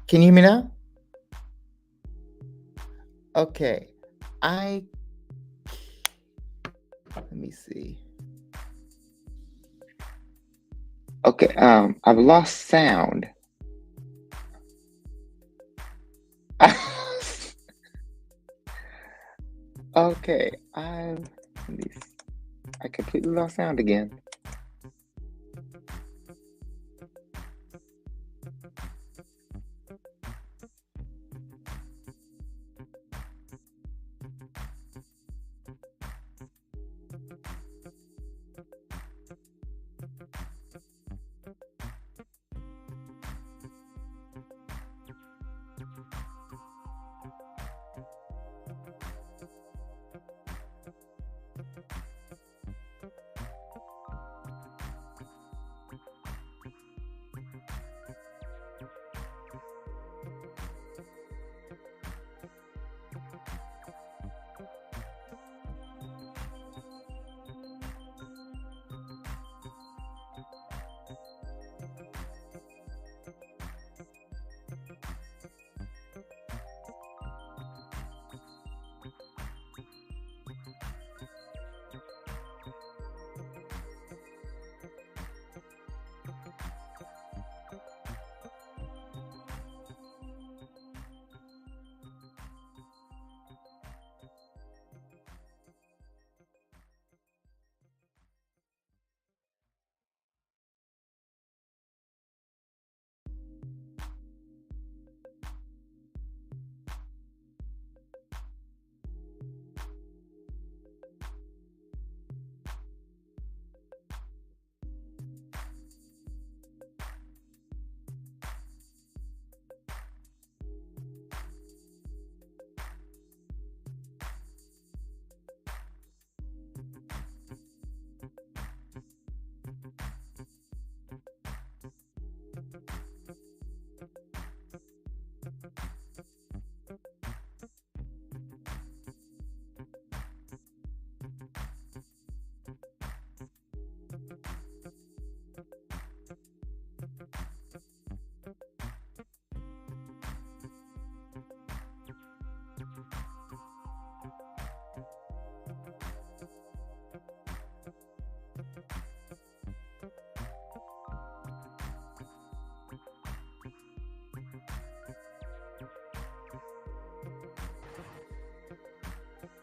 Can you hear me now? Okay. I Let me see. Okay, I've lost sound. Okay, let me see. I completely lost sound again.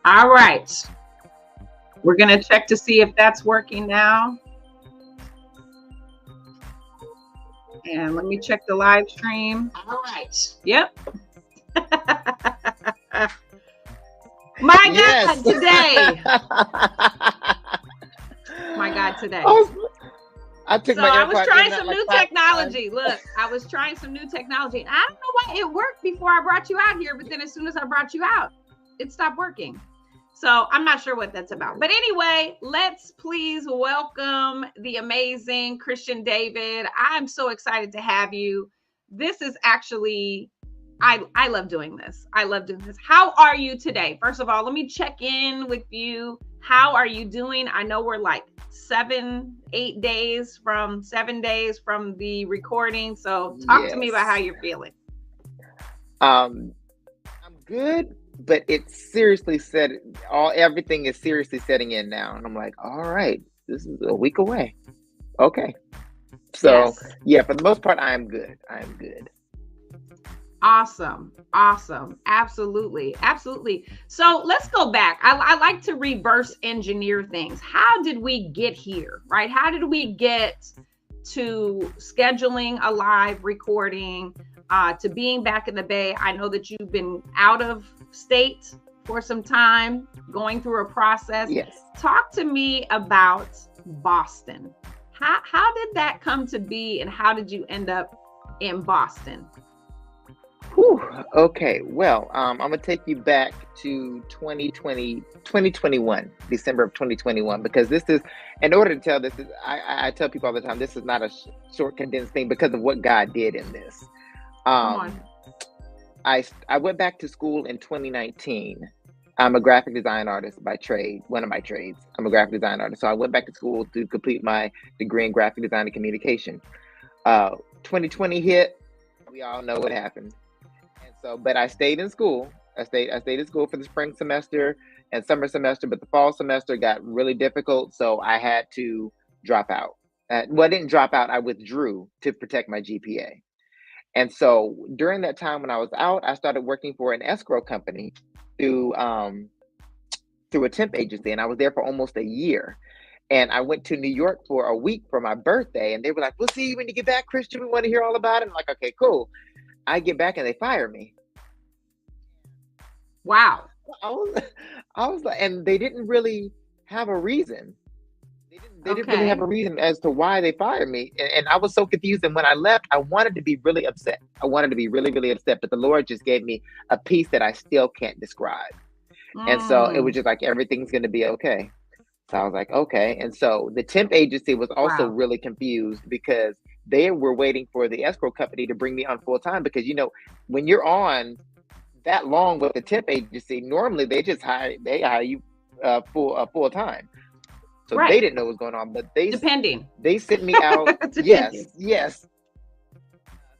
All right. We're going to check to see if that's working now. And let me check the live stream. All right. Yep. My Yes. God, today. My God, today. I took So my I was AirPods trying in some like new 5 technology. times. Look, I was trying some new technology. I don't know why it worked before I brought you out here, but then as soon as I brought you out, it stopped working. So I'm not sure what that's about. But anyway, let's please welcome the amazing Christian David. I'm so excited to have you. This is actually, I love doing this. I love doing this. How are you today? First of all, let me check in with you. How are you doing? I know we're like 7 days from the recording. So talk to me about how you're feeling. I'm good, but it's seriously everything is seriously setting in now. And I'm like, all right, this is a week away. Okay. So Yes. yeah, for the most part, I am good. I am good. Awesome. Absolutely. So let's go back. I like to reverse engineer things. How did we get here, right? How did we get to scheduling a live recording, to being back in the Bay? I know that you've been out of state for some time, going through a process. Yes. Talk to me about Boston. How did that come to be, and how did you end up in Boston? Whew. Okay, well, I'm gonna take you back to 2021, December of 2021, because this is, in order to tell this, I tell people all the time, this is not a short condensed thing because of what God did in this. I went back to school in 2019. I'm a graphic design artist by trade, one of my trades. I'm a graphic design artist. So I went back to school to complete my degree in graphic design and communication. 2020 hit. We all know what happened. And so, but I stayed in school. I stayed in school for the spring semester and summer semester, but the fall semester got really difficult, so I had to drop out. Well, I didn't drop out. I withdrew to protect my GPA. And so during that time when I was out, I started working for an escrow company through through a temp agency, and I was there for almost a year. And I went to New York for a week for my birthday, and they were like, "We'll see you when you get back, Christian. We want to hear all about it." I'm like, "Okay, cool." I get back and they fire me. Wow. I was, I was like, and they didn't really have a reason. They didn't really have Okay. a reason as to why they fired me, and I was so confused. And when I left, I wanted to be really upset. I wanted to be really, really upset, but the Lord just gave me a peace that I still can't describe. And so it was Mm. just like everything's going to be okay. So I was like, okay. And so the temp agency was also Wow. really confused because they were waiting for the escrow company to bring me on full time. Because when you're on that long with the temp agency, normally they hire you full time. So they Right. didn't know what was going on, but Depending. they sent me out. Yes, Depending. yes.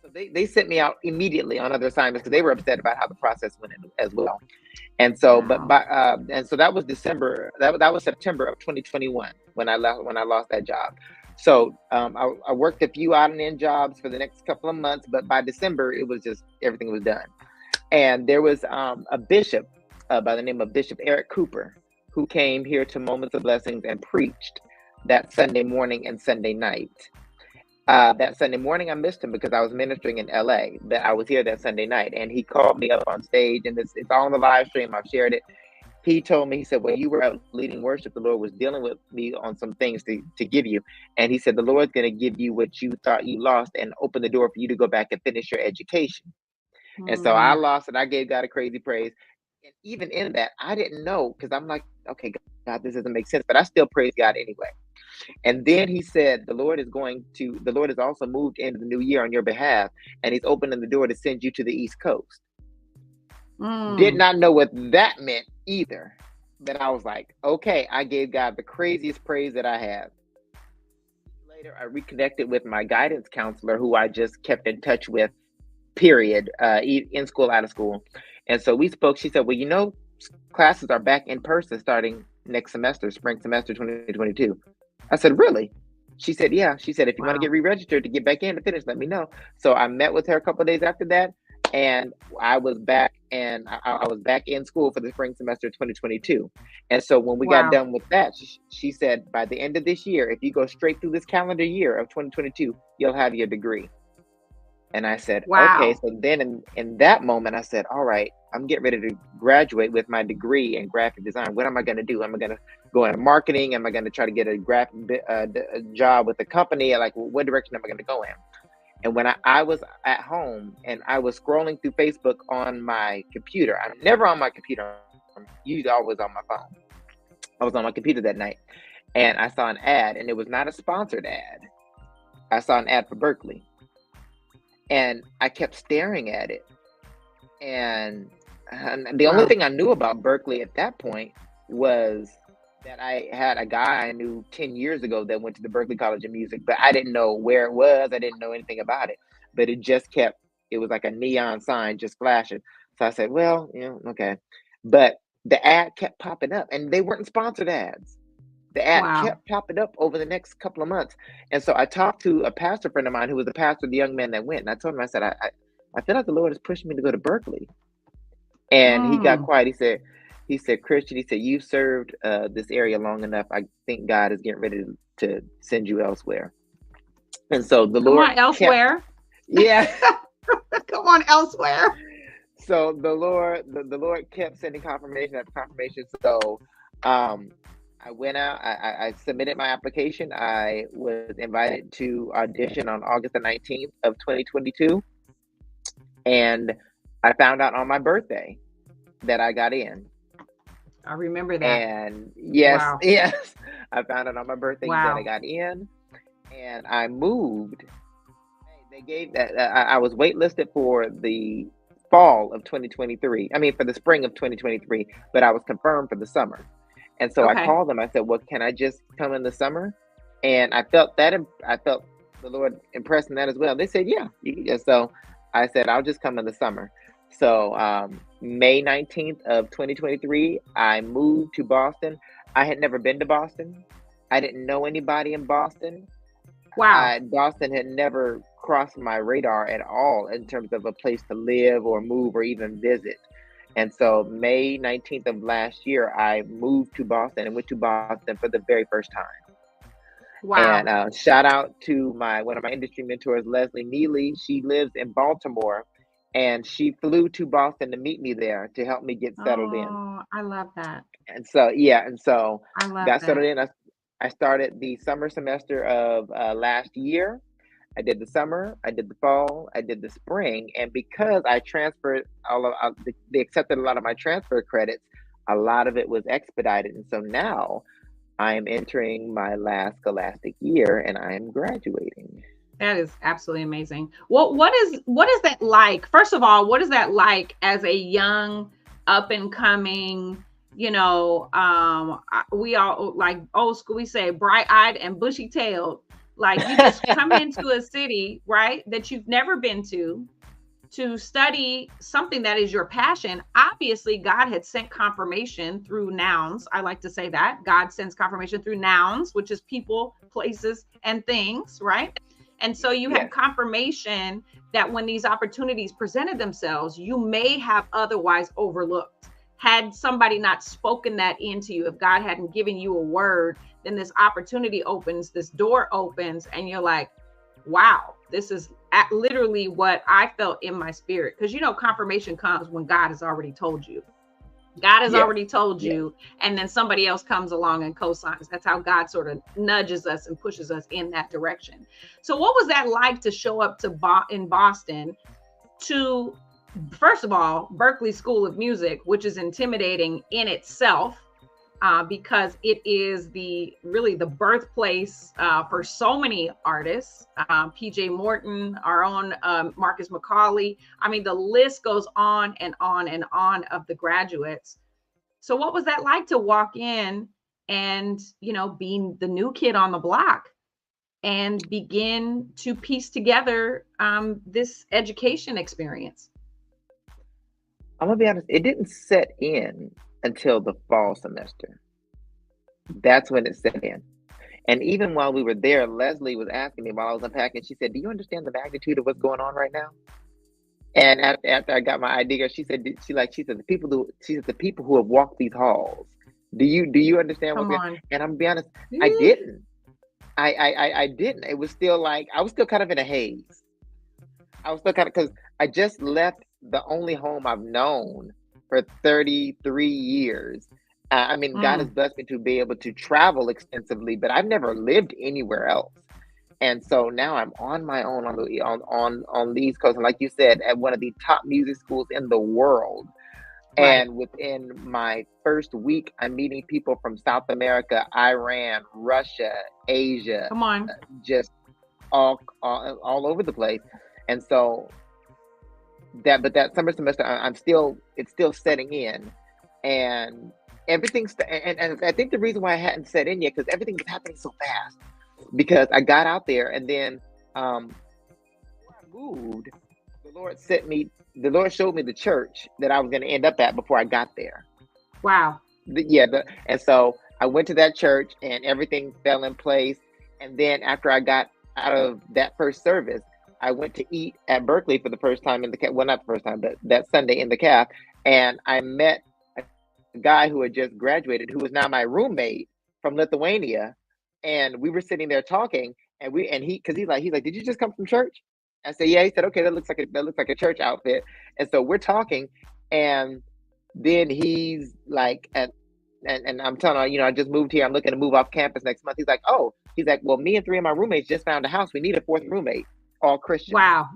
So they sent me out immediately on other assignments because they were upset about how the process went as well. And so, Wow. and so that was December. That was September of 2021 when I left when I lost that job. So I worked a few out and in jobs for the next couple of months, but by December it was just everything was done. And there was a bishop by the name of Bishop Eric Cooper who came here to Moments of Blessings and preached that Sunday morning and Sunday night. That Sunday morning, I missed him because I was ministering in LA. But I was here that Sunday night, and he called me up on stage, and it's all on the live stream. I've shared it. He told me, he said, "Well, you were out leading worship. The Lord was dealing with me on some things to give you, and He said the Lord's going to give you what you thought you lost, and open the door for you to go back and finish your education." And so I Mm. lost it. I gave God a crazy praise. And even in that, I didn't know because I'm like, okay, God, this doesn't make sense, but I still praise God anyway. And then he said, the Lord has also moved into the new year on your behalf, and he's opening the door to send you to the East Coast. Did Mm. not know what that meant either. But I was like, okay, I gave God the craziest praise that I have. Later, I reconnected with my guidance counselor, who I just kept in touch with, period, in school, out of school. And so we spoke. She said, well, classes are back in person starting next semester, spring semester 2022. I said, really? She said, yeah. She said, if you want to Wow. get re-registered to get back in to finish, let me know. So I met with her a couple of days after that, and I was back, and I was back in school for the spring semester 2022. And so when we got Wow. done with that, she said, by the end of this year, if you go straight through this calendar year of 2022, you'll have your degree. And I said, okay. Wow. So then in that moment, I said, all right, I'm getting ready to graduate with my degree in graphic design. What am I going to do? Am I going to go into marketing? Am I going to try to get a graphic job with a company? Like, what direction am I going to go in? And when I was at home and I was scrolling through Facebook on my computer, I'm never on my computer. I'm usually always on my phone. I was on my computer that night and I saw an ad, and it was not a sponsored ad. I saw an ad for Berkeley. And I kept staring at it. And the only Wow. thing I knew about Berkeley at that point was that I had a guy I knew 10 years ago that went to the Berkeley College of Music, but I didn't know where it was. I didn't know anything about it. But it was like a neon sign just flashing. So I said, well, okay. But the ad kept popping up, and they weren't sponsored ads. The ad Wow. kept popping up over the next couple of months. And so I talked to a pastor friend of mine who was the pastor of the young man that went. And I told him, I said, I feel like the Lord is pushing me to go to Berkeley. And he got Mm. quiet. He said, Christian, he said, you've served this area long enough. I think God is getting ready to send you elsewhere. And so the Come Lord on, kept, elsewhere. yeah. Come on, elsewhere. So the Lord kept sending confirmation after confirmation. So I went out, I submitted my application. I was invited to audition on August the 19th of 2022. And I found out on my birthday that I got in. I remember that. And yes, Wow. yes, I found out on my birthday that I Wow. got in, and I moved. They gave that I was waitlisted for the fall of 2023. I mean, for the spring of 2023, but I was confirmed for the summer. And so I Okay. called them. I said, "Well, can I just come in the summer?" And I felt the Lord impressing that as well. They said, "Yeah." So I said, I'll just come in the summer. So May 19th of 2023, I moved to Boston. I had never been to Boston. I didn't know anybody in Boston. Wow. Boston had never crossed my radar at all in terms of a place to live or move or even visit. And so May 19th of last year, I moved to Boston and went to Boston for the very first time. And Wow. shout out to my one of my industry mentors, Leslie Neely. She lives in Baltimore, and she flew to Boston to meet me there to help me get settled in. Oh, I love that. And so yeah, and so I love got settled that. in. I started the summer semester of last year. I did the summer, I did the fall, I did the spring, and because I transferred all of they accepted a lot of my transfer credits, a lot of it was expedited, and so now I am entering my last scholastic year and I am graduating. That is absolutely amazing. What is that like? First of all, what is that like as a young, up and coming, we all like old school, we say bright-eyed and bushy-tailed. Like you just come into a city, right, that you've never been to study something that is your passion. Obviously, God had sent confirmation through nouns. I like to say that God sends confirmation through nouns, which is people, places, and things, right? And so you had Yes. confirmation that when these opportunities presented themselves, you may have otherwise overlooked. Had somebody not spoken that into you, if God hadn't given you a word, then this opportunity opens, this door opens, and you're like, wow, this is literally what I felt in my spirit. Because confirmation comes when God has already told you. God has Yes. already told Yes. you, and then somebody else comes along and co-signs. That's how God sort of nudges us and pushes us in that direction. So what was that like to show up in Boston to, first of all, Berklee School of Music, which is intimidating in itself, because it is really the birthplace for so many artists. PJ Morton, our own Marcus McCauley. I mean, the list goes on and on and on of the graduates. So what was that like to walk in and, being the new kid on the block and begin to piece together this education experience? I'm gonna be honest, it didn't set in until the fall semester. That's when it set in. And even while we were there, Leslie was asking me while I was unpacking, she said, "Do you understand the magnitude of what's going on right now?" And after I got my idea, she said, she said, the people who have walked these halls, do you understand what's Come going on? on. And I'm gonna be honest, I didn't. I didn't. It was still like I was still kind of in a haze. I was still kind of because I just left the only home I've known for 33 years. I mean, God has Mm, blessed me to be able to travel extensively, but I've never lived anywhere else. And so now I'm on my own on the East Coast, and like you said, at one of the top music schools in the world. right. And within my first week, I'm meeting people from South America, Iran, Russia, Asia, Come on. just all over the place. And so that summer semester, it's still setting in, and and I think the reason why I hadn't set in yet because everything was happening so fast because I got out there and then before I moved, the Lord showed me the church that I was going to end up at before I got there. Wow. And so I went to that church and everything fell in place. And then after I got out of that first service, I went to eat at Berklee for the first time in the well, not the first time, but that Sunday in the caf, and I met a guy who had just graduated, who was now my roommate from Lithuania, and we were sitting there talking, and he's like, did you just come from church? I said, yeah. He said, okay, that looks like a church outfit, and so we're talking, and then he's like, and I'm telling him, I just moved here. I'm looking to move off campus next month. He's like, oh, he's like, well, me and three of my roommates just found a house. We need a fourth roommate. All Christians. Wow.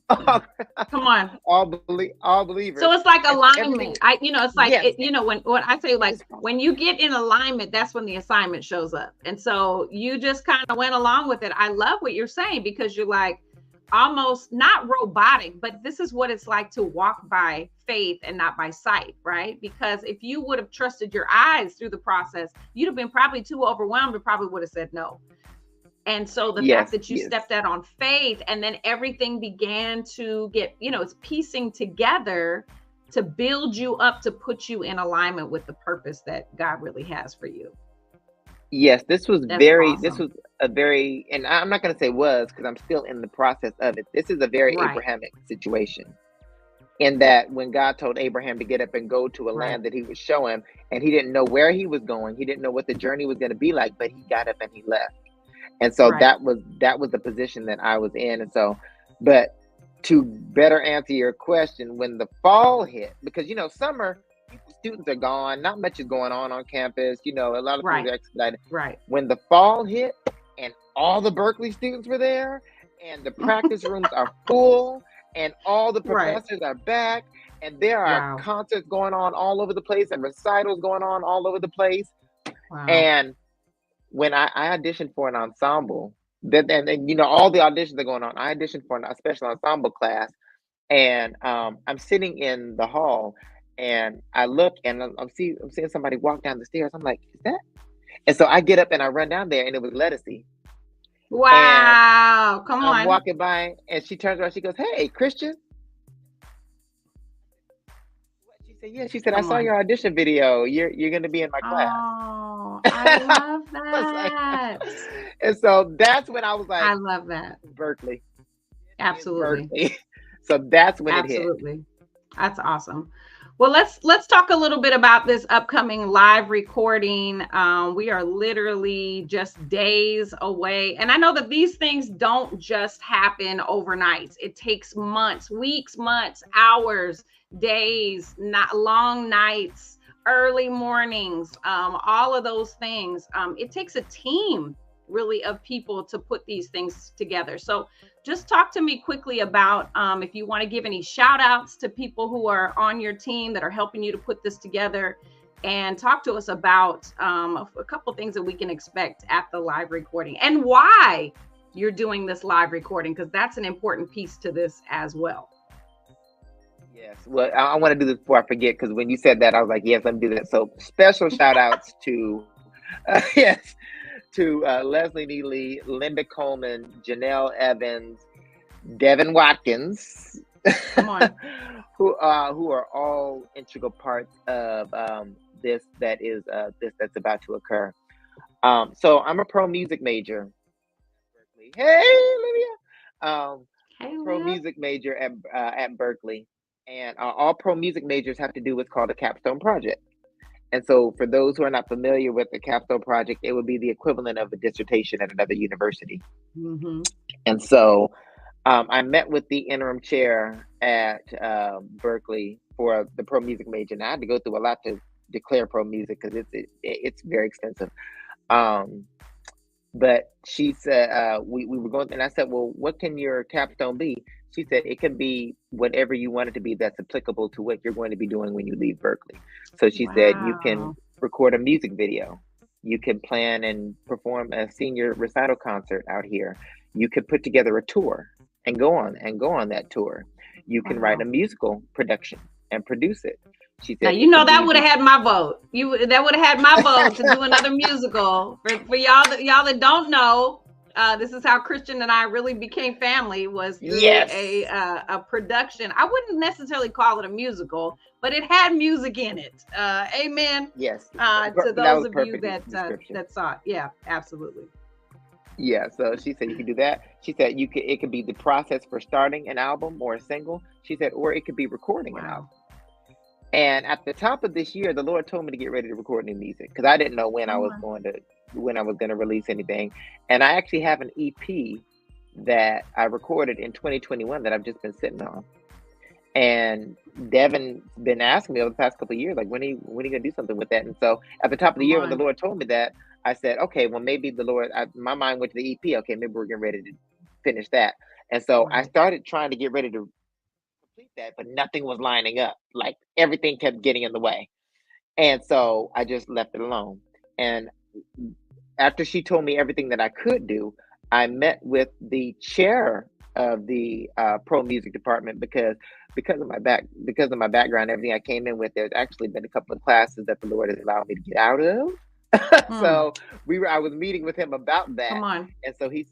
Come on. all believers. So it's like And so alignment. It's like, yes, when I say like, when you get in alignment, that's when the assignment shows up. And so you just kind of went along with it. I love what you're saying because you're like almost not robotic, but this is what it's like to walk by faith and not by sight, right? Because if you would have trusted your eyes through the process, you'd have been probably too overwhelmed and probably would have said no. And so the fact Yes, that you yes. stepped out on faith, and then everything began to get, it's piecing together to build you up, to put you in alignment with the purpose that God really has for you. Yes, That's this awesome. was a very, and I'm not going to say was because I'm still in the process of it. This is a very Right, Abrahamic situation, in that when God told Abraham to get up and go to a right, land that he would show him, and he didn't know where he was going, he didn't know what the journey was going to be like, but he got up and he left. And so right. that was the position that I was in. And so, but to better answer your question, when the fall hit, because summer, students are gone, not much is going on campus, a lot of things Right, are expedited. right. When the fall hit and all the Berkeley students were there, and the practice rooms are full, and all the Right. professors are back, and there are Wow. concerts going on all over the place and recitals going on all over the place. Wow. And when I auditioned for an ensemble, and all the auditions are going on. I auditioned for a special ensemble class, and I'm sitting in the hall, and I look, and I'm seeing somebody walk down the stairs. I'm like, is that? And so I get up and I run down there, and it was Lettucey. And Wow. Come I'm on. walking by, and she turns around. She goes, "Hey, Christian." She said, "Yeah." She said, "I Come saw on. your audition video. You're going to be in my class." Oh, I love I was like, that. and so that's when I was I like, love that. Berkeley. It is Absolutely. Berkeley. So that's when it hit. Absolutely. That's awesome. Well, let's talk a little bit about this upcoming live recording. We are literally just days away, and I know that these things don't just happen overnight. It takes months, weeks, months, hours, days, not long nights, early mornings, all of those things. It takes a team really of people to put these things together. So just talk to me quickly about if you want to give any shout outs to people who are on your team that are helping you to put this together, and talk to us about a couple things that we can expect at the live recording and why you're doing this live recording, because that's an important piece to this as well. Yes. Well, I want to do this before I forget, because when you said that, I was like, yes, let me do that. So special shout outs to, yes, to Leslie Neely, Linda Coleman, Janelle Evans, Devin Watkins, Come on. who are all integral parts of this that's about to occur. So I'm a pro music major. Hey, Lydia. Hey, Pro Leah. music major at Berkeley, and all pro music majors have to do what's called a capstone project. And so, for those who are not familiar with the capstone project, it would be the equivalent of a dissertation at another university. Mm-hmm. And so, I met with the interim chair at Berkeley for the pro music major, and I had to go through a lot to declare pro music because it's very expensive. Um, but she said we were going, and I said, "Well, what can your capstone be?" She said, "It can be whatever you want it to be that's applicable to what you're going to be doing when you leave Berkeley." So she said, "You can Wow. record a music video. You can plan and perform a senior recital concert out here. You could put together a tour and go on that tour. You can write a Wow. musical production and produce it." She Now said, you "It know can that be would have the." had my vote. That would have had my vote to do another musical. For y'all that don't know, this is how Christian and I really became family, was through Yes. a production. I wouldn't necessarily call it a musical, but it had music in it. Amen. Yes. To That those was of you perfect description. that saw it, yeah, absolutely. Yeah, so she said you could do that. She said it could be the process for starting an album or a single. She said, or it could be recording an Wow. album. And at the top of this year, the Lord told me to get ready to record new music because I didn't know when I Come was on. going to release anything. And I actually have an EP that I recorded in 2021 that I've just been sitting on. And Devin's been asking me over the past couple of years, like, when are you gonna do something with that? And so at the top of the Come year, when the on. Lord told me that, I said, okay, well, maybe the Lord, my mind went to the EP. Okay, maybe we're getting ready to finish that. And so I Right. started trying to get ready to complete that, but nothing was lining up. Like everything kept getting in the way. And so I just left it alone. And after she told me everything that I could do, I met with the chair of the pro music department because of my background, everything I came in with. There's actually been a couple of classes that the Lord has allowed me to get out of. Mm, So I was meeting with him about that. come on. And so he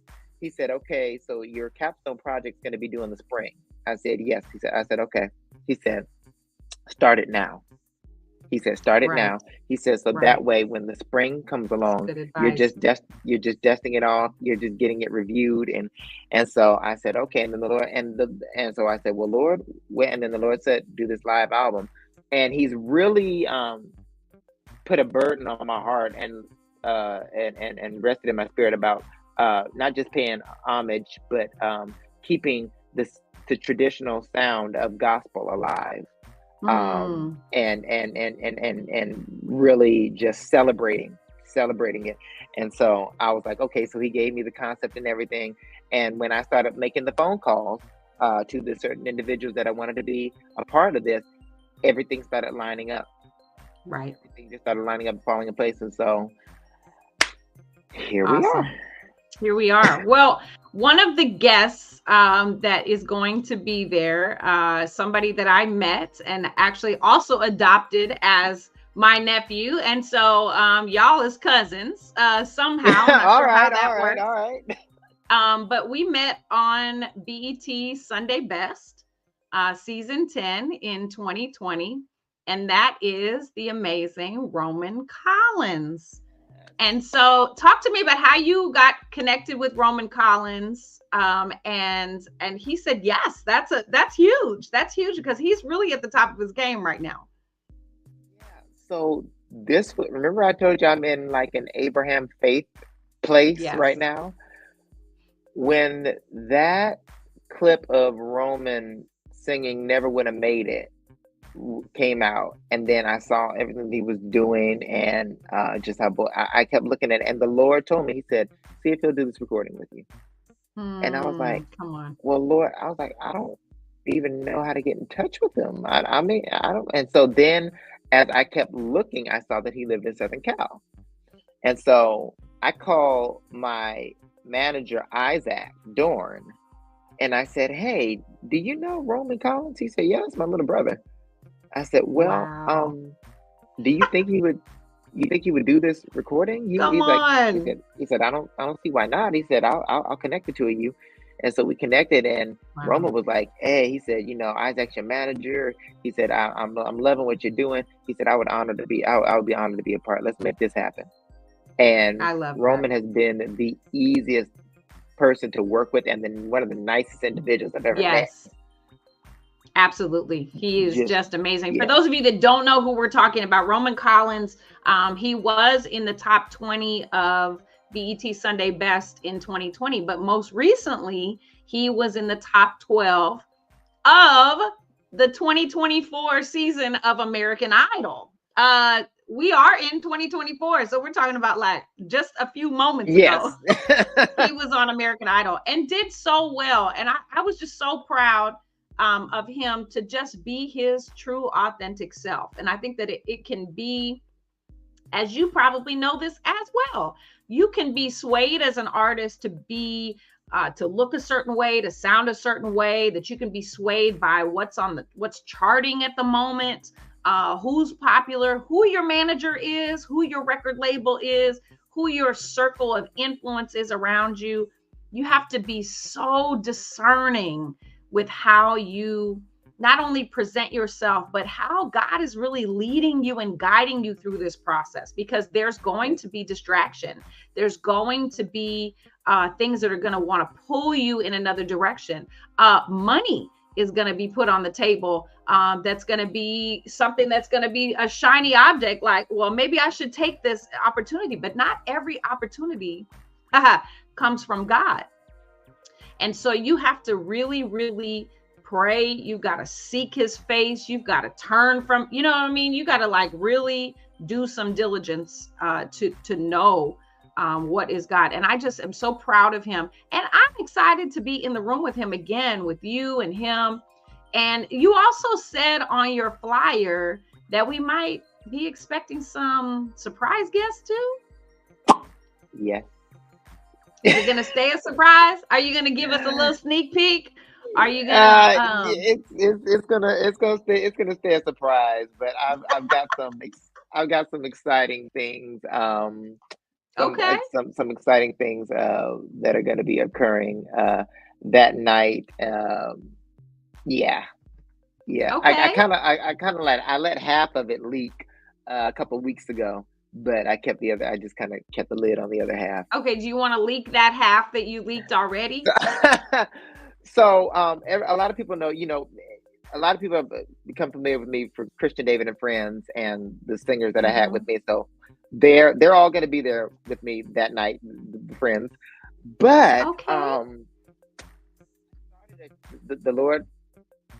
said, okay, so your capstone project's going to be due in the spring. I said, yes. I said, okay. He said, start it now. He said, start it Right. now. He said, so Right. that way when the spring comes That's along, good advice. you're just dusting it off. You're just getting it reviewed. And so I said, okay. And then the Lord, and so I said, well, Lord, and then the Lord said, do this live album. And he's really, put a burden on my heart and rested in my spirit about not just paying homage, but keeping the traditional sound of gospel alive, Mm, and really just celebrating it. And so I was like, okay, so he gave me the concept and everything. And when I started making the phone calls to the certain individuals that I wanted to be a part of this, everything started lining up. right. Everything just started lining up, falling in place. And so here we are. Awesome. Here we are. Well, one of the guests that is going to be there, somebody that I met and actually also adopted as my nephew. And so y'all is cousins somehow. I'm not All sure how right, that all right, works. all right. But we met on BET Sunday Best, season 10 in 2020. And that is the amazing Roman Collins. And so, talk to me about how you got connected with Roman Collins. And he said, yes, that's huge. That's huge because he's really at the top of his game right now. Yeah. So remember I told you I'm in like an Abraham faith place right Yes. now? When that clip of Roman singing Never Would Have Made It came out, and then I saw everything he was doing, and just how I kept looking at it, and the Lord told me, he said, see if he'll do this recording with you. And I was Hmm. like, Come on. well, Lord, I was like, I don't even know how to get in touch with him. I mean, I don't. And so then as I kept looking, I saw that he lived in Southern Cal. And so I called my manager, Isaac Dorn, and I said, hey, do you know Roman Collins? He said, yeah, it's my little brother. I said, well, Wow. do you think he would do this recording? Come He's like, on. he said, I don't see why not. He said, I'll connect the two of you. And so we connected, and Wow. Roman was like, hey, he said, you know, Isaac's your manager. He said, I'm loving what you're doing. He said, I would be honored to be a part. Let's make this happen. And I love that. Roman has been the easiest person to work with, and then one of the nicest individuals I've ever met. Yes. Absolutely. He is Just just amazing. For yeah. those of you that don't know who we're talking about, Roman Collins, he was in the top 20 of BET Sunday Best in 2020, but most recently, he was in the top 12 of the 2024 season of American Idol. We are in 2024, so we're talking about like just a few moments ago. Yes. He was on American Idol and did so well. And I was just so proud of him to just be his true, authentic self. And I think that it can be, as you probably know this as well, you can be swayed as an artist to be to look a certain way, to sound a certain way, that you can be swayed by what's charting at the moment, who's popular, who your manager is, who your record label is, who your circle of influence is around you. You have to be so discerning with how you not only present yourself, but how God is really leading you and guiding you through this process, because there's going to be distraction. There's going to be things that are going to want to pull you in another direction. Money is going to be put on the table. That's going to be something that's going to be a shiny object. Like, well, maybe I should take this opportunity, but not every opportunity comes from God. And so you have to really, really pray. You've got to seek his face. You've got to turn from, you know what I mean? You got to like really do some diligence to know what is God. And I just am so proud of him. And I'm excited to be in the room with him again, with you and him. And you also said on your flyer that we might be expecting some surprise guests too. Yes. Is it going to stay a surprise? Are you going to give us a little sneak peek? Are you gonna it's gonna stay a surprise, but I've got some I've got some exciting things. Okay. Some exciting things that are going to be occurring that night. Yeah, yeah. Okay. I kind of let half of it leak a couple weeks ago, but I kept the other. I just kind of kept the lid on the other half. Okay. Do you want to leak that half that you leaked already? So a lot of people know, a lot of people have become familiar with me for Christian David and Friends and the singers that I had with Hmm. me. So they're all going to be there with me that night, the friends. But Okay. the Lord did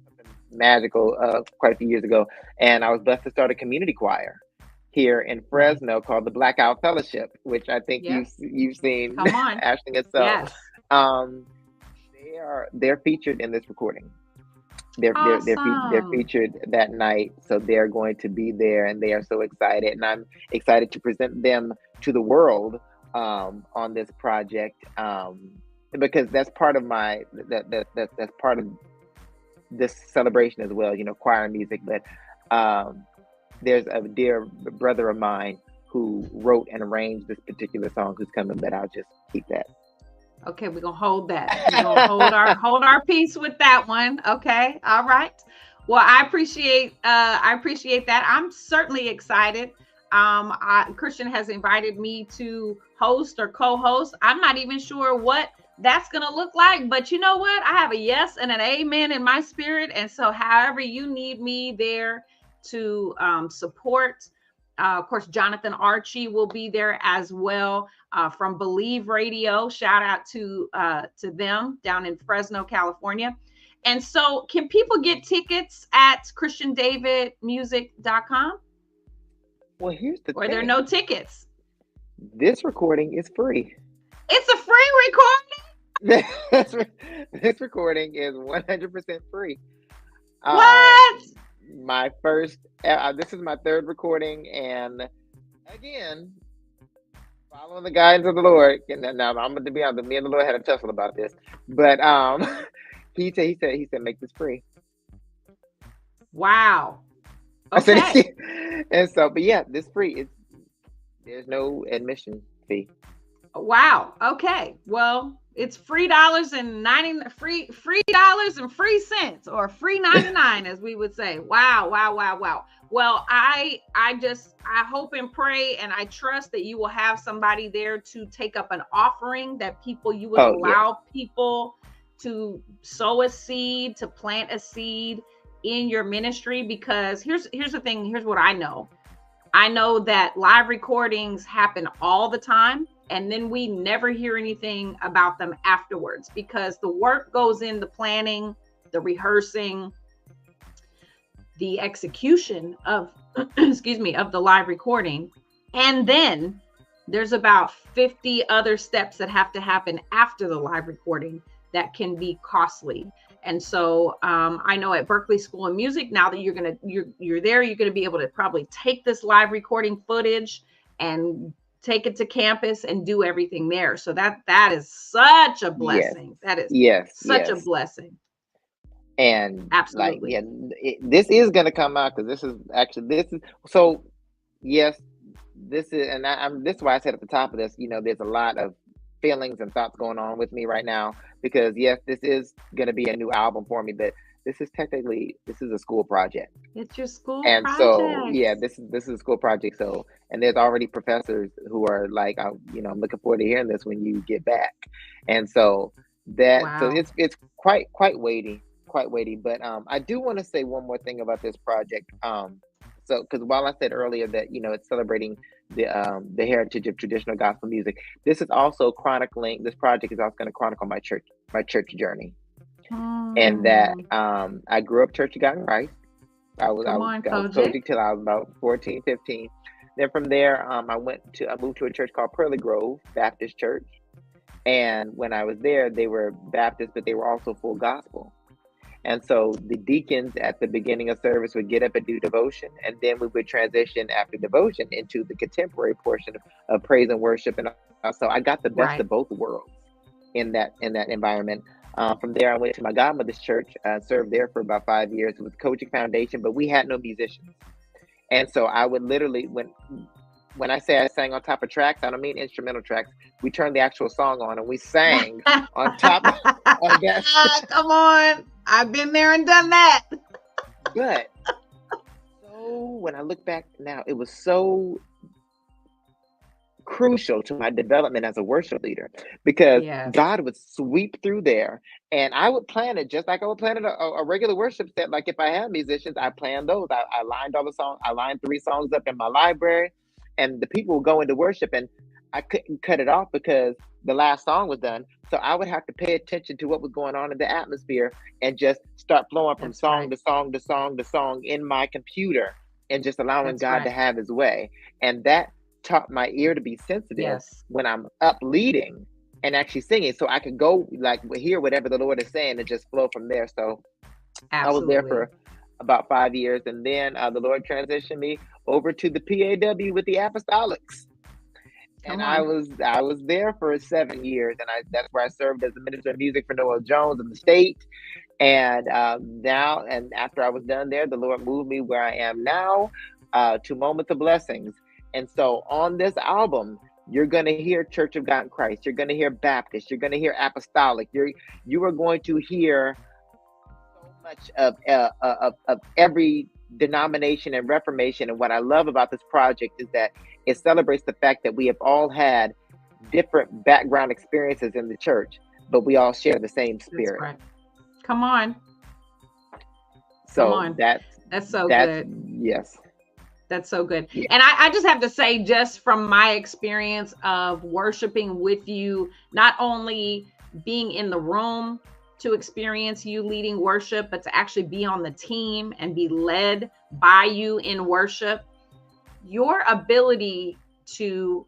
something magical quite a few years ago, and I was blessed to start a community choir here in Nice. Fresno called the Blackout Fellowship, which I think Yep. you've seen, Come on. Ashling. And so Yes. um, they're featured in this recording. They're Awesome. featured that night, so they're going to be there, and they are so excited, and I'm excited to present them to the world on this project, because that's part of that's part of this celebration as well. Choir music, but um, there's a dear brother of mine who wrote and arranged this particular song who's coming, but I'll just keep that. Okay, we're gonna hold that. We're gonna hold our peace with that one. Okay. All right. Well, I appreciate that. I'm certainly excited. Christian has invited me to host or co-host. I'm not even sure what that's gonna look like, but you know what? I have a yes and an amen in my spirit. And so however you need me there to support, of course, Jonathan Archie will be there as well, from Believe Radio. Shout out to them down in Fresno, California. And so, can people get tickets at christiandavidmusic.com? Well, here's the Or are there no thing. tickets? This recording is free. It's a free recording. this, this recording is 100% free. Uh, What? my first, this is my third recording, and again, following the guidance of the Lord. And now I'm going to be honest, me and the Lord had a tussle about this, but he said, make this free. Wow. I said, Okay. and so, but yeah, this free. There's no admission fee. Wow. Okay. Well, it's free dollars and free cents, or free 99, as we would say. Wow, wow, wow, wow. Well, I hope and pray and I trust that you will have somebody there to take up an offering, that people you would Oh yes, allow people to sow a seed, to plant a seed in your ministry, because here's the thing, here's what I know. I know that live recordings happen all the time, and then we never hear anything about them afterwards, because the work goes in the planning, the rehearsing, the execution of excuse me, of the live recording. And then there's about 50 other steps that have to happen after the live recording that can be costly. And so I know at Berkeley School of Music, now that you're there, you're gonna be able to probably take this live recording footage and take it to campus and do everything there. So that is such a yes, blessing. That is yes, such a yes. blessing. And like, Absolutely. yeah, this is gonna come out because this is so. Yes, this is, and I'm this is why I said at the top of this. There's a lot of feelings and thoughts going on with me right now because yes, this is gonna be a new album for me, but this is a school project. It's your school And so, project. yeah, this is a school project. So, and there's already professors who are like, I'm looking forward to hearing this when you get back. And so Wow. it's quite weighty, quite weighty. But I do want to say one more thing about this project. So because while I said earlier that it's celebrating the heritage of traditional gospel music, this is also chronicling. This project is also going to chronicle my church journey, and that Hmm. I grew up Church of God in Christ. Come on, I was Koji. coaching till I was about 14, 15. Then from there, I moved to a church called Pearly Grove Baptist Church. And when I was there, they were Baptist, but they were also full gospel. And so the deacons at the beginning of service would get up and do devotion, and then we would transition after devotion into the contemporary portion of praise and worship. And so I got the best Right. of both worlds in that environment. From there, I went to my godmother's church, served there for about 5 years with Coaching Foundation, but we had no musicians. And so I would literally, when I say I sang on top of tracks, I don't mean instrumental tracks. We turned the actual song on and we sang on top of that. Come on. I've been there and done that. But so when I look back now, it was so crucial to my development as a worship leader, because Yes. God would sweep through there and I would plan it just like I would plan it a regular worship set. Like if I had musicians, I planned those. I lined all the songs. I lined 3 songs up in my library, and the people would go into worship, and I couldn't cut it off because the last song was done. So I would have to pay attention to what was going on in the atmosphere and just start flowing from That's song right. to song to song to song in my computer, and just allowing That's God to right. have his way. And that taught my ear to be sensitive Yes. when I'm up leading and actually singing, so I could go like hear whatever the Lord is saying and just flow from there. So I was there Absolutely. for about 5 years, and then the Lord transitioned me over to the PAW with the Apostolics, and Come on. I was there for 7 years, and that's where I served as the minister of music for Noel Jones in the state. And now, and after I was done there, the Lord moved me where I am now, to Moments of Blessings. And so on this album, you're going to hear Church of God in Christ. You're going to hear Baptist. You're going to hear Apostolic. You are going to hear so much of every denomination and reformation. And what I love about this project is that it celebrates the fact that we have all had different background experiences in the church, but we all share the same That's spirit. right. Come on. Come So on. that's so that's good. yes. That's so good. Yeah. And I just have to say, just from my experience of worshiping with you, not only being in the room to experience you leading worship, but to actually be on the team and be led by you in worship, your ability to,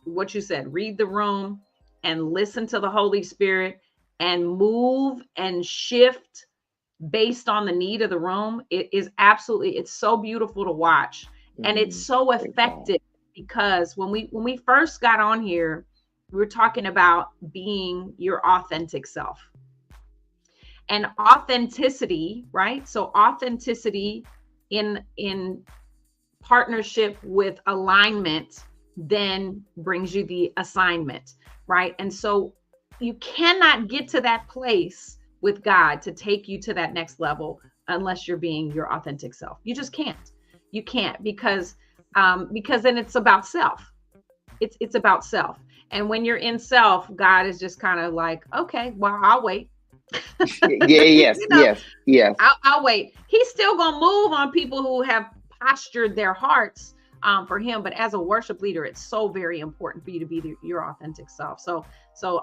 what you said, read the room and listen to the Holy Spirit and move and shift based on the need of the room, it is absolutely, it's so beautiful to watch. And it's so effective, because when we first got on here, we were talking about being your authentic self and authenticity, right? So authenticity in partnership with alignment then brings you the assignment, right? And so you cannot get to that place with God to take you to that next level unless you're being your authentic self. You just can't. You can't, because then it's about self. It's about self. And when you're in self, God is just kind of like, okay, well, I'll wait. Yes, yes. I'll wait. He's still gonna move on people who have postured their hearts for him. But as a worship leader, it's so very important for you to be your authentic self. So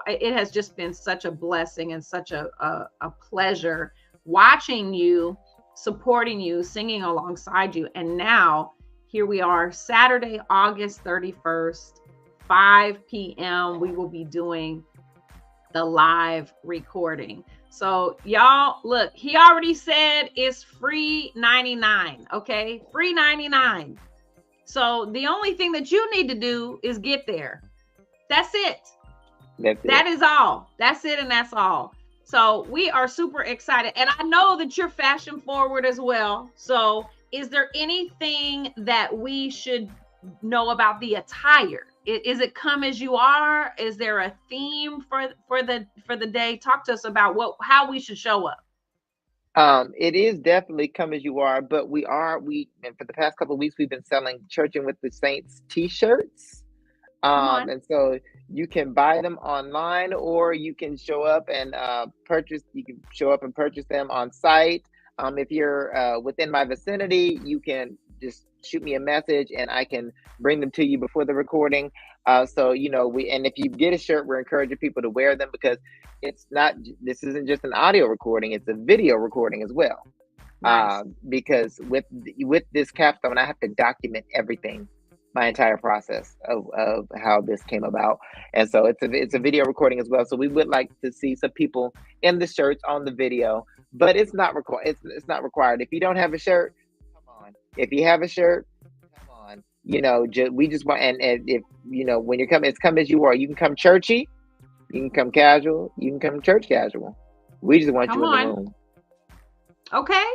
it has just been such a blessing and such a pleasure watching you, supporting you, singing alongside you. And now here we are, Saturday, August 31st, 5 p.m. We will be doing the live recording. So y'all, look, he already said it's free 99. Okay, free 99. So the only thing that you need to do is get there. That's it. That is all. That's it, and that's all. So we are super excited, and I know that you're fashion forward as well. So is there anything that we should know about the attire? Is it come as you are? Is there a theme for the day? Talk to us about how we should show up. It is definitely come as you are, but and for the past couple of weeks we've been selling Churching with the Saints t-shirts. Come on. And so you can buy them online, or you can show up and purchase. You can show up and purchase them on site. If you're within my vicinity, you can just shoot me a message, and I can bring them to you before the recording. So and if you get a shirt, we're encouraging people to wear them, because this isn't just an audio recording; it's a video recording as well. Nice. Because with this capstone, I have to document everything, my entire process of how this came about. And so it's a video recording as well. So we would like to see some people in the shirts on the video, but it's not required. It's not required. If you don't have a shirt, come on. If you have a shirt, come on. We just want, and if when you're coming, it's come as you are. You can come churchy, you can come casual, you can come church casual. We just want you in the room. Okay.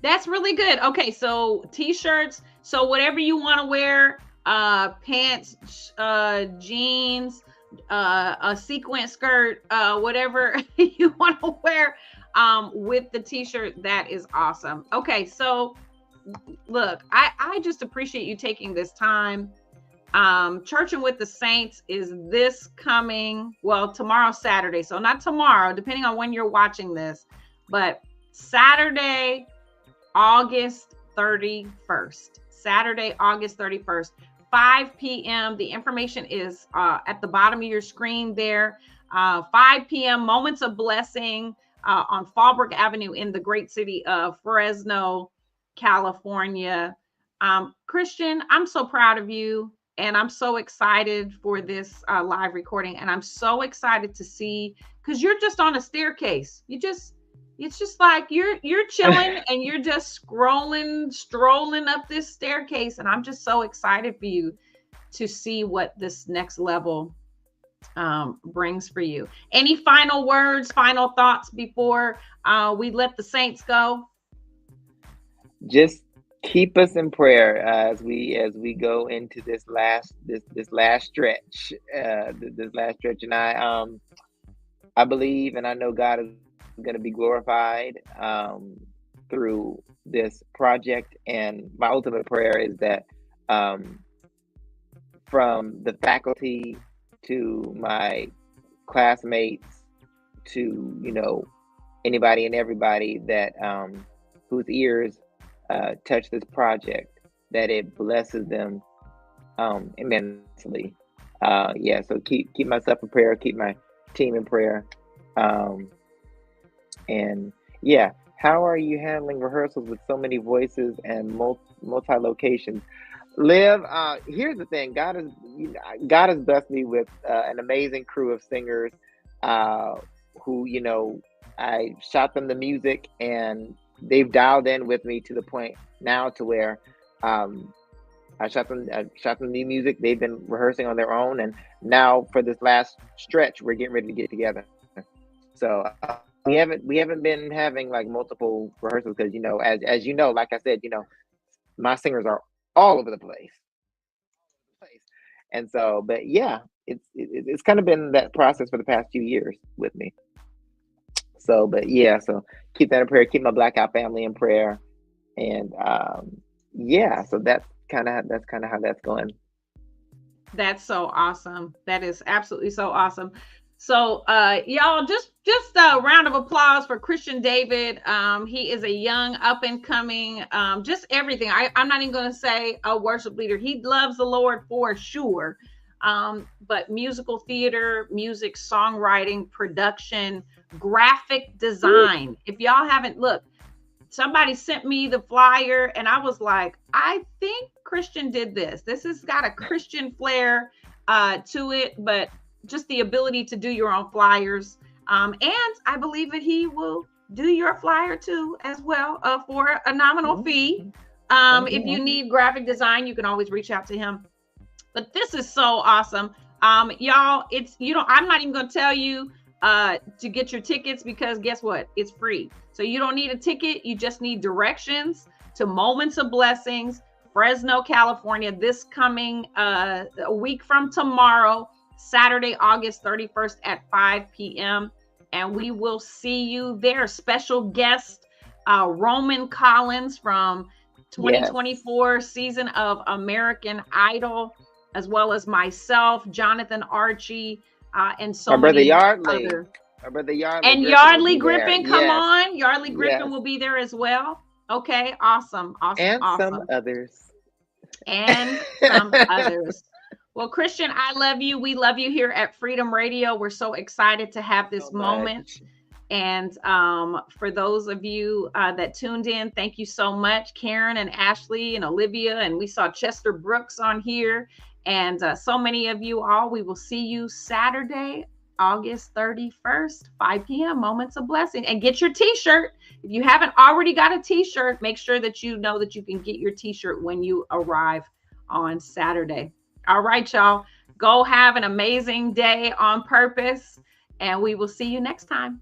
That's really good. Okay, so t-shirts. So whatever you want to wear, pants, jeans, a sequin skirt, whatever you want to wear, with the t-shirt. That is awesome. Okay, so look, I just appreciate you taking this time. Churching with the Saints is this coming, well, tomorrow, Saturday. So not tomorrow, depending on when you're watching this, but Saturday, August 31st. Saturday, August 31st, 5 p.m. The information is at the bottom of your screen there. 5 p.m. Moments of Blessing on Fallbrook Avenue in the great city of Fresno, California. Christian, I'm so proud of you. And I'm so excited for this live recording. And I'm so excited to see, because you're just on a staircase. It's just like you're chilling and you're just strolling up this staircase. And I'm just so excited for you to see what this next level brings for you. Any final words, final thoughts before we let the saints go? Just keep us in prayer as we go into this last stretch, this last stretch, and I believe and I know God is going to be glorified through this project. And my ultimate prayer is that from the faculty to my classmates to anybody and everybody that whose ears touch this project, that it blesses them immensely. Yeah, so keep myself in prayer, keep my team in prayer. And yeah, how are you handling rehearsals with so many voices and multi locations? Liv, here's the thing: God has blessed me with an amazing crew of singers, who I shot them the music, and they've dialed in with me to the point now to where I shot them the music. They've been rehearsing on their own, and now for this last stretch, we're getting ready to get together. So we haven't been having like multiple rehearsals because as you know, like I said, my singers are all over the place. And so, but yeah, it's kind of been that process for the past few years with me. So, but yeah, so keep that in prayer. Keep my Blackout family in prayer, and yeah, so that's kind of how that's going. That's so awesome. That is absolutely so awesome. So y'all, just a round of applause for Christian David. He is a young up and coming, just everything. I'm not even going to say a worship leader. He loves the Lord for sure. But musical theater, music, songwriting, production, graphic design. If y'all haven't looked, somebody sent me the flyer and I was like, I think Christian did this. This has got a Christian flair to it, but just the ability to do your own flyers. And I believe that he will do your flyer too as well for a nominal fee. If you need graphic design, you can always reach out to him. But this is so awesome. Y'all, I'm not even going to tell you to get your tickets because guess what? It's free. So you don't need a ticket. You just need directions to Moments of Blessings, Fresno, California, this coming a week from tomorrow, Saturday, August 31st at 5 p.m. And we will see you there. Special guest, Roman Collins from 2024 season of American Idol, as well as myself, Jonathan Archie, and so many other. My brother Yardley and Griffin Yardley Griffin, come on. Yardley Griffin Yes. will be there as well. Okay, awesome. And awesome. some others. And some others. Well, Christian, I love you. We love you here at Freedom Radio. We're so excited to have this moment. And for those of you that tuned in, thank you so much, Karen and Ashley and Olivia. And we saw Chester Brooks on here. And so many of you all. We will see you Saturday, August 31st, 5 p.m. Moments of Blessing. And get your t-shirt. If you haven't already got a t-shirt, make sure that you know that you can get your t-shirt when you arrive on Saturday. All right, y'all. Go have an amazing day on purpose. And we will see you next time.